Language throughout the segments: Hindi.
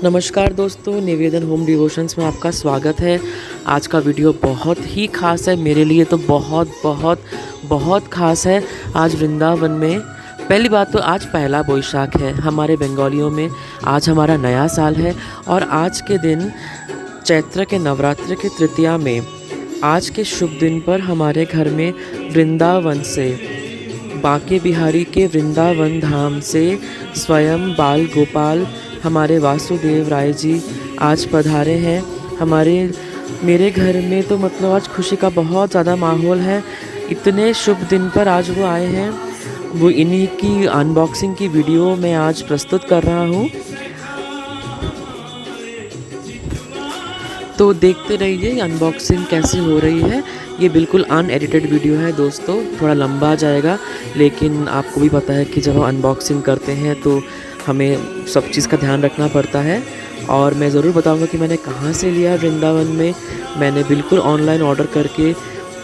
नमस्कार दोस्तों, निवेदन होम डिवोशंस में आपका स्वागत है। आज का वीडियो बहुत ही ख़ास है, मेरे लिए तो बहुत ख़ास है। आज वृंदावन में पहली बात तो आज पहला बोईशाख है, हमारे बंगालियों में आज हमारा नया साल है। और आज के दिन चैत्र के नवरात्र की तृतीया में आज के शुभ दिन पर हमारे घर में वृंदावन से बांके बिहारी के वृंदावन धाम से स्वयं बाल गोपाल हमारे वासुदेव राय जी आज पधारे हैं। मेरे घर में तो मतलब आज खुशी का बहुत ज़्यादा माहौल है। इतने शुभ दिन पर आज वो आए हैं, वो इन्हीं की अनबॉक्सिंग की वीडियो मैं आज प्रस्तुत कर रहा हूँ। तो देखते रहिए अनबॉक्सिंग कैसे हो रही है। ये बिल्कुल अनएडिटेड वीडियो है दोस्तों, थोड़ा लंबा जाएगा, लेकिन आपको भी पता है कि जब हम अनबॉक्सिंग करते हैं तो हमें सब चीज़ का ध्यान रखना पड़ता है। और मैं ज़रूर बताऊंगा कि मैंने कहाँ से लिया वृंदावन में। मैंने बिल्कुल ऑनलाइन ऑर्डर करके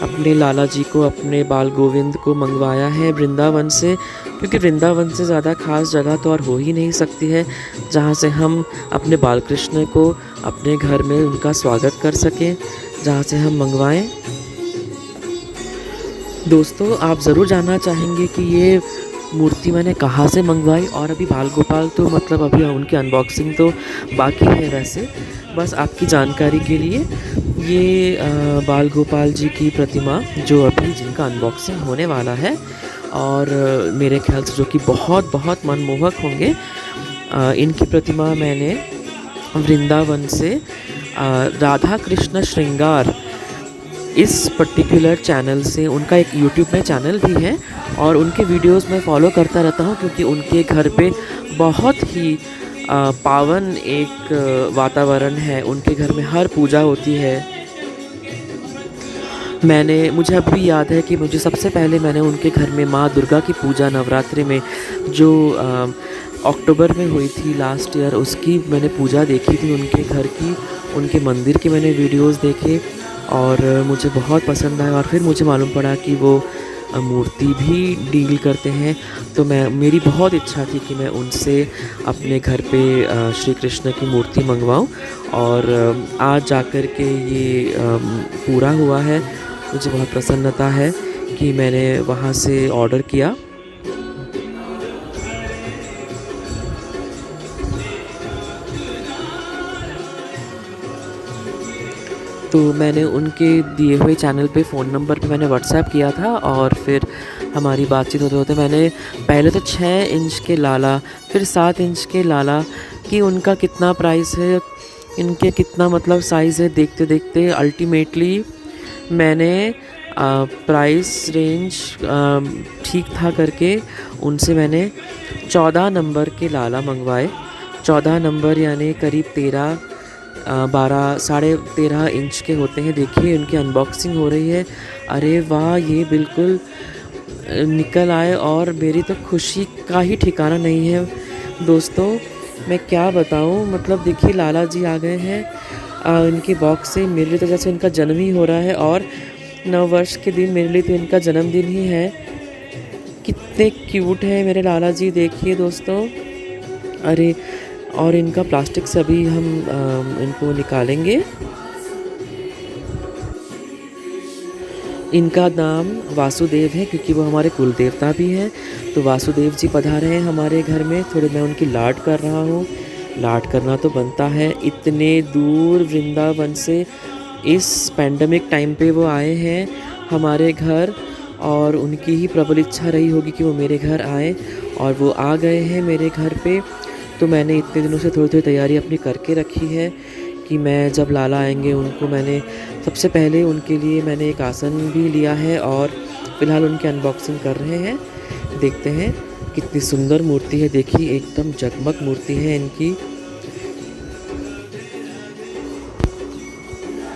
अपने लाला जी को, अपने बाल गोविंद को मंगवाया है वृंदावन से, क्योंकि वृंदावन से ज़्यादा ख़ास जगह तो और हो ही नहीं सकती है जहाँ से हम अपने बाल कृष्ण को अपने घर में उनका स्वागत कर सकें, जहाँ से हम मंगवाएं। दोस्तों, आप ज़रूर जानना चाहेंगे कि ये मूर्ति मैंने कहाँ से मंगवाई। और अभी बाल गोपाल तो मतलब अभी उनकी अनबॉक्सिंग तो बाकी है। वैसे बस आपकी जानकारी के लिए ये बाल गोपाल जी की प्रतिमा जो अभी जिनका अनबॉक्सिंग होने वाला है, और मेरे ख्याल से जो कि बहुत मनमोहक होंगे, इनकी प्रतिमा मैंने वृंदावन से राधा कृष्ण श्रृंगार इस पर्टिकुलर चैनल से, उनका एक यूट्यूब में चैनल भी है और उनके वीडियोस मैं फॉलो करता रहता हूँ, क्योंकि उनके घर पे बहुत ही पावन एक वातावरण है। उनके घर में हर पूजा होती है। मुझे अब भी याद है कि मुझे सबसे पहले मैंने उनके घर में माँ दुर्गा की पूजा नवरात्रि में जो अक्टूबर में हुई थी लास्ट ईयर, उसकी मैंने पूजा देखी थी उनके घर की। उनके मंदिर के मैंने वीडियोस देखे और मुझे बहुत पसंद आया। और फिर मुझे मालूम पड़ा कि वो मूर्ति भी डील करते हैं, तो मेरी बहुत इच्छा थी कि मैं उनसे अपने घर पे श्री कृष्ण की मूर्ति मंगवाऊं। और आज जाकर के ये पूरा हुआ है। मुझे बहुत प्रसन्नता है कि मैंने वहाँ से ऑर्डर किया। तो मैंने उनके दिए हुए चैनल पे फ़ोन नंबर पे मैंने व्हाट्सएप किया था, और फिर हमारी बातचीत होते होते मैंने पहले तो 6 इंच के लाला, फिर 7 इंच के लाला कि उनका कितना प्राइस है, इनके कितना मतलब साइज़ है, देखते देखते अल्टीमेटली मैंने प्राइस रेंज ठीक था करके उनसे मैंने 14 नंबर के लाला मंगवाए। 14 नंबर यानी करीब 12 साढ़े 13 इंच के होते हैं। देखिए उनकी अनबॉक्सिंग हो रही है। अरे वाह, ये बिल्कुल निकल आए और मेरी तो खुशी का ही ठिकाना नहीं है दोस्तों। मैं क्या बताऊं, मतलब देखिए लाला जी आ गए हैं इनके बॉक्स से। मेरे लिए तो जैसे इनका जन्म ही हो रहा है, और नववर्ष के दिन मेरे लिए तो इनका जन्मदिन ही है। कितने क्यूट है मेरे लाला जी, देखिए दोस्तों। अरे, और इनका प्लास्टिक से अभी हम इनको निकालेंगे। इनका नाम वासुदेव है, क्योंकि वो हमारे कुल देवता भी हैं। तो वासुदेव जी पधारे हैं हमारे घर में। थोड़े मैं उनकी लाड कर रहा हूँ। लाड करना तो बनता है, इतने दूर वृंदावन से इस पैंडमिक टाइम पे वो आए हैं हमारे घर, और उनकी ही प्रबल इच्छा रही होगी कि वो मेरे घर आए, और वो आ गए हैं मेरे घर पे। तो मैंने इतने दिनों से थोड़ी तैयारी अपनी करके रखी है कि मैं जब लाला आएंगे उनको मैंने सबसे पहले उनके लिए मैंने एक आसन भी लिया है, और फ़िलहाल उनकी अनबॉक्सिंग कर रहे हैं। देखते हैं कितनी सुंदर मूर्ति है, देखिए एकदम जगमग मूर्ति है इनकी।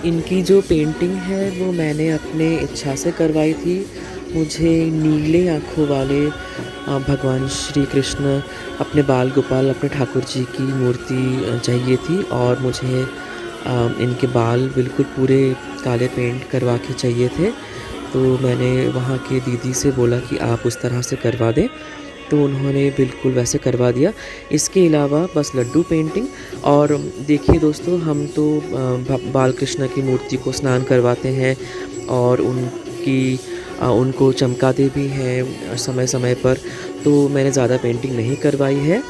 इनकी जो पेंटिंग है वो मैंने अपने इच्छा से करवाई थी। मुझे नीले आँखों वाले भगवान श्री कृष्ण, अपने बाल गोपाल, अपने ठाकुर जी की मूर्ति चाहिए थी, और मुझे इनके बाल बिल्कुल पूरे काले पेंट करवा के चाहिए थे। तो मैंने वहाँ के दीदी से बोला कि आप उस तरह से करवा दें। तो उन्होंने बिल्कुल वैसे करवा दिया। इसके अलावा बस लड्डू पेंटिंग। और देखिए दोस्तों, हम तो बाल कृष्ण की मूर्ति को स्नान करवाते हैं और उनको चमकाते भी हैं समय समय पर। तो मैंने ज़्यादा पेंटिंग नहीं करवाई है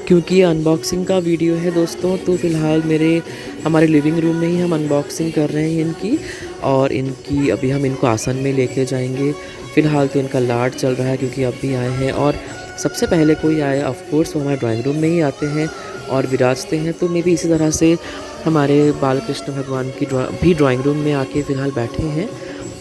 क्योंकि ये अनबॉक्सिंग का वीडियो है दोस्तों। तो फ़िलहाल हमारे लिविंग रूम में ही हम अनबॉक्सिंग कर रहे हैं इनकी। और अभी हम इनको आसन में लेके जाएंगे। फ़िलहाल तो इनका लाड चल रहा है क्योंकि अभी आए हैं, और सबसे पहले कोई आए ऑफ कोर्स वो हमारे ड्राइंग रूम में ही आते हैं और विराजते हैं। तो मे भी इसी तरह से हमारे बाल कृष्ण भगवान की भी ड्राइंग रूम में आके फ़िलहाल बैठे हैं।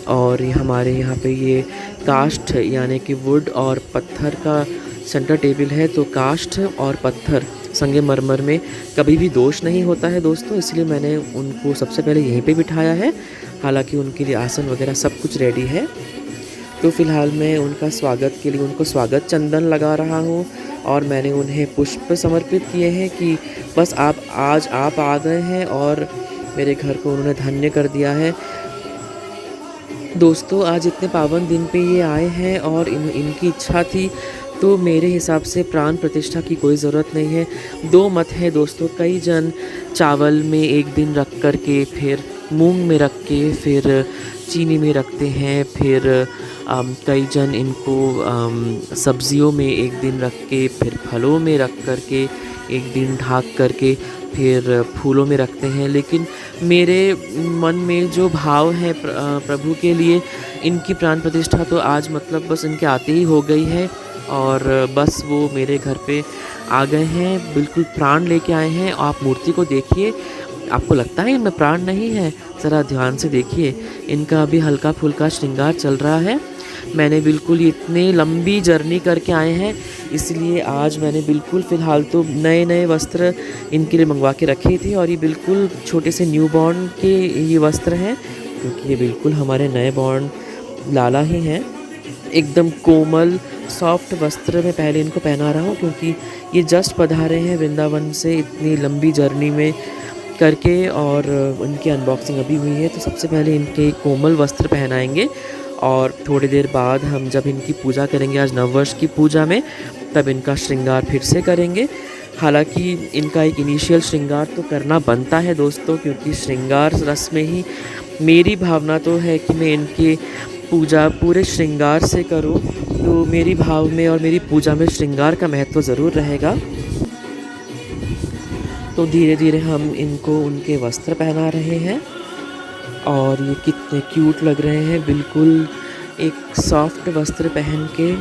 और हमारे यहाँ पे ये काष्ठ यानी कि वुड और पत्थर का सेंटर टेबल है। तो काष्ठ और पत्थर संगमरमर में कभी भी दोष नहीं होता है दोस्तों, इसलिए मैंने उनको सबसे पहले यहीं पे बिठाया है। हालांकि उनके लिए आसन वगैरह सब कुछ रेडी है। तो फ़िलहाल मैं उनका स्वागत के लिए उनको स्वागत चंदन लगा रहा हूँ और मैंने उन्हें पुष्प समर्पित किए हैं कि बस आज आप आ गए हैं और मेरे घर को उन्होंने धन्य कर दिया है। दोस्तों, आज इतने पावन दिन पे ये आए हैं और इनकी इच्छा थी, तो मेरे हिसाब से प्राण प्रतिष्ठा की कोई ज़रूरत नहीं है। दो मत है दोस्तों, कई जन चावल में एक दिन रख कर के, फिर मूंग में रख के, फिर चीनी में रखते हैं, फिर कई जन इनको सब्जियों में एक दिन रख के, फिर फलों में रख कर के एक दिन ढाक कर के, फिर फूलों में रखते हैं। लेकिन मेरे मन में जो भाव है प्रभु के लिए, इनकी प्राण प्रतिष्ठा तो आज मतलब बस इनके आते ही हो गई है। और बस वो मेरे घर पे आ गए हैं, बिल्कुल प्राण लेके आए हैं। आप मूर्ति को देखिए, आपको लगता है इनमें प्राण नहीं है? ज़रा ध्यान से देखिए, इनका अभी हल्का फुल्का श्रृंगार चल रहा है। मैंने बिल्कुल इतने लंबी जर्नी करके आए हैं, इसलिए आज मैंने बिल्कुल फ़िलहाल तो नए नए वस्त्र इनके लिए मंगवा के रखे थे। और ये बिल्कुल छोटे से न्यूबॉर्न के ये वस्त्र हैं, क्योंकि ये बिल्कुल हमारे नए बॉर्न लाला ही हैं। एकदम कोमल सॉफ्ट वस्त्र में पहले इनको पहना रहा हूँ, क्योंकि ये जस्ट पधारे हैं वृंदावन से इतनी लंबी जर्नी में करके, और उनकी अनबॉक्सिंग अभी हुई है। तो सबसे पहले इनके कोमल वस्त्र पहनाएंगे और थोड़ी देर बाद हम जब इनकी पूजा करेंगे, आज नववर्ष की पूजा में, तब इनका श्रृंगार फिर से करेंगे। हालांकि इनका एक इनिशियल श्रृंगार तो करना बनता है दोस्तों, क्योंकि श्रृंगार रस में ही मेरी भावना तो है कि मैं इनकी पूजा पूरे श्रृंगार से करूं। तो मेरी भाव में और मेरी पूजा में श्रृंगार का महत्व ज़रूर रहेगा। तो धीरे धीरे हम इनको उनके वस्त्र पहना रहे हैं और ये कितने क्यूट लग रहे हैं, बिल्कुल एक सॉफ्ट वस्त्र पहन के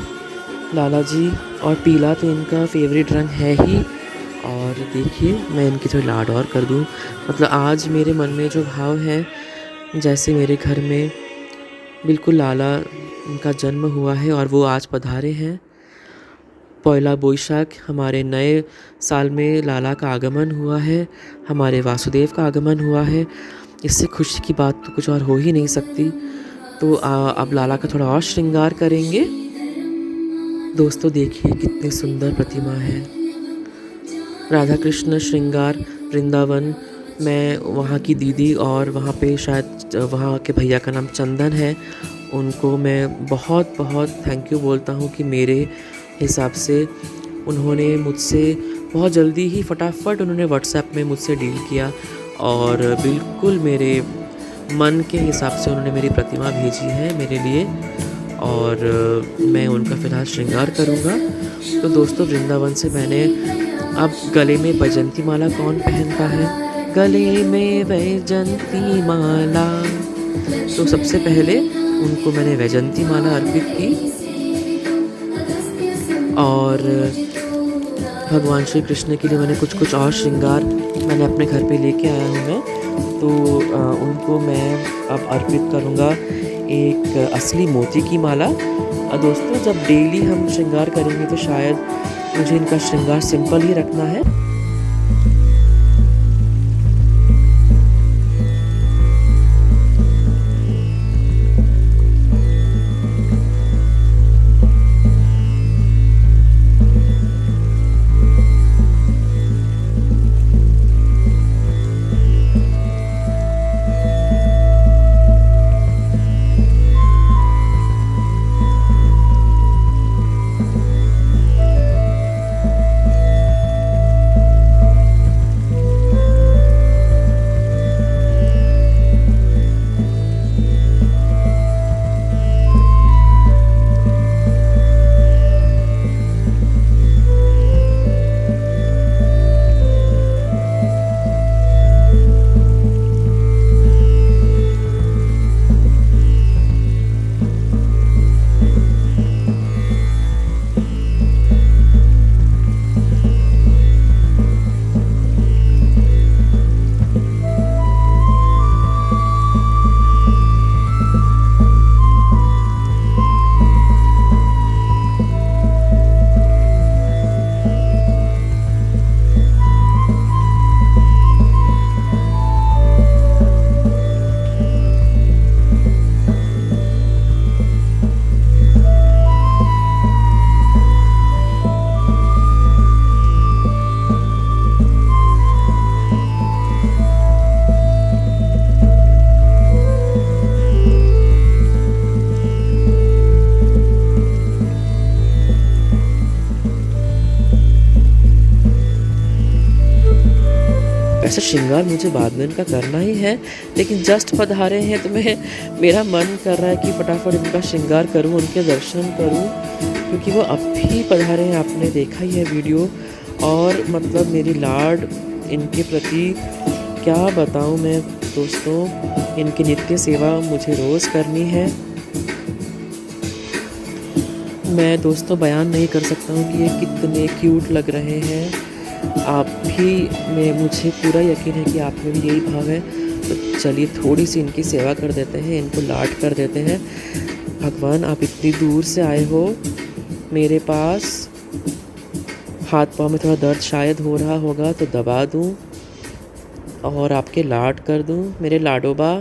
लाला जी। और पीला तो इनका फेवरेट रंग है ही। और देखिए, मैं इनकी थोड़ी लाड और कर दूं। मतलब आज मेरे मन में जो भाव है, जैसे मेरे घर में बिल्कुल लाला उनका जन्म हुआ है और वो आज पधारे हैं। पहला बोईशाख हमारे नए साल में लाला का आगमन हुआ है, हमारे वासुदेव का आगमन हुआ है। इससे खुशी की बात तो कुछ और हो ही नहीं सकती। तो अब लाला का थोड़ा और श्रृंगार करेंगे। दोस्तों देखिए, कितनी सुंदर प्रतिमा है। राधा कृष्ण श्रृंगार वृंदावन, मैं वहाँ की दीदी और वहाँ पे शायद वहाँ के भैया का नाम चंदन है, उनको मैं बहुत बहुत थैंक यू बोलता हूँ कि मेरे हिसाब से उन्होंने मुझसे बहुत जल्दी ही फटाफट उन्होंने व्हाट्सएप में मुझसे डील किया और बिल्कुल मेरे मन के हिसाब से उन्होंने मेरी प्रतिमा भेजी है मेरे लिए। और मैं उनका फ़िलहाल श्रृंगार करूँगा। तो दोस्तों, वृंदावन से मैंने अब गले में वैजयंती माला कौन पहनता है, गले में वैजयंती माला, तो सबसे पहले उनको मैंने वैजयंती माला अर्पित की। और भगवान श्री कृष्ण के लिए मैंने कुछ और श्रृंगार मैंने अपने घर पे लेके आया हूँ मैं, तो उनको मैं अब अर्पित करूँगा एक असली मोती की माला। दोस्तों, जब डेली हम श्रृंगार करेंगे तो शायद मुझे इनका श्रृंगार सिंपल ही रखना है। वैसे श्रृंगार मुझे बाद में इनका करना ही है, लेकिन जस्ट पधारे हैं तो मेरा मन कर रहा है कि फटाफट इनका श्रृंगार करूँ, उनके दर्शन करूँ, क्योंकि वो अभी पधारे हैं। आपने देखा ही है वीडियो। और मतलब मेरी लाड इनके प्रति क्या बताऊँ मैं दोस्तों, इनकी नित्य सेवा मुझे रोज़ करनी है। मैं दोस्तों बयान नहीं कर सकता हूँ कि ये कितने क्यूट लग रहे हैं। आप भी में मुझे पूरा यकीन है कि आप में भी यही भाव है। तो चलिए थोड़ी सी इनकी सेवा कर देते हैं, इनको लाड कर देते हैं। भगवान, आप इतनी दूर से आए हो मेरे पास, हाथ पाँव में थोड़ा दर्द शायद हो रहा होगा तो दबा दूँ और आपके लाड कर दूँ मेरे लाडोबा।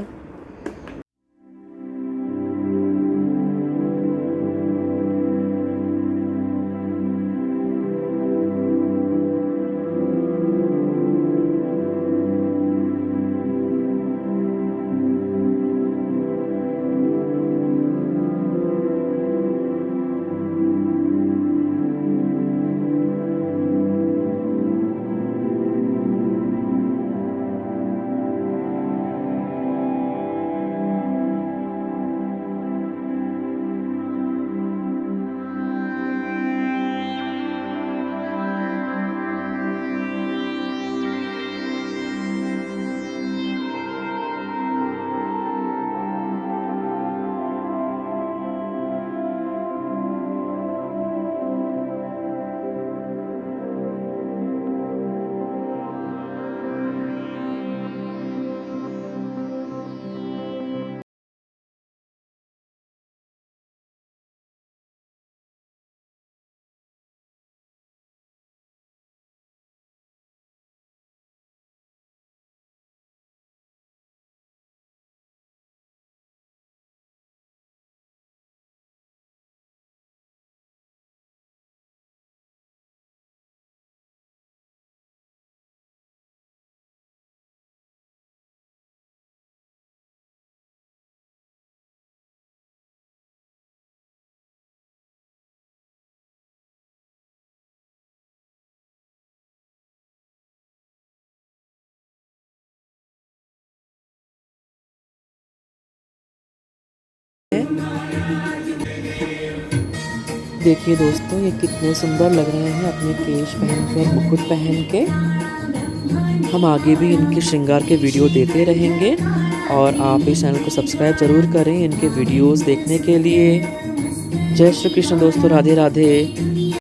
देखिए दोस्तों, ये कितने सुंदर लग रहे हैं अपने केश पहन के और मुकुट पहन के। हम आगे भी इनके श्रृंगार के वीडियो देते रहेंगे और आप इस चैनल को सब्सक्राइब ज़रूर करें इनके वीडियोस देखने के लिए। जय श्री कृष्ण दोस्तों, राधे राधे।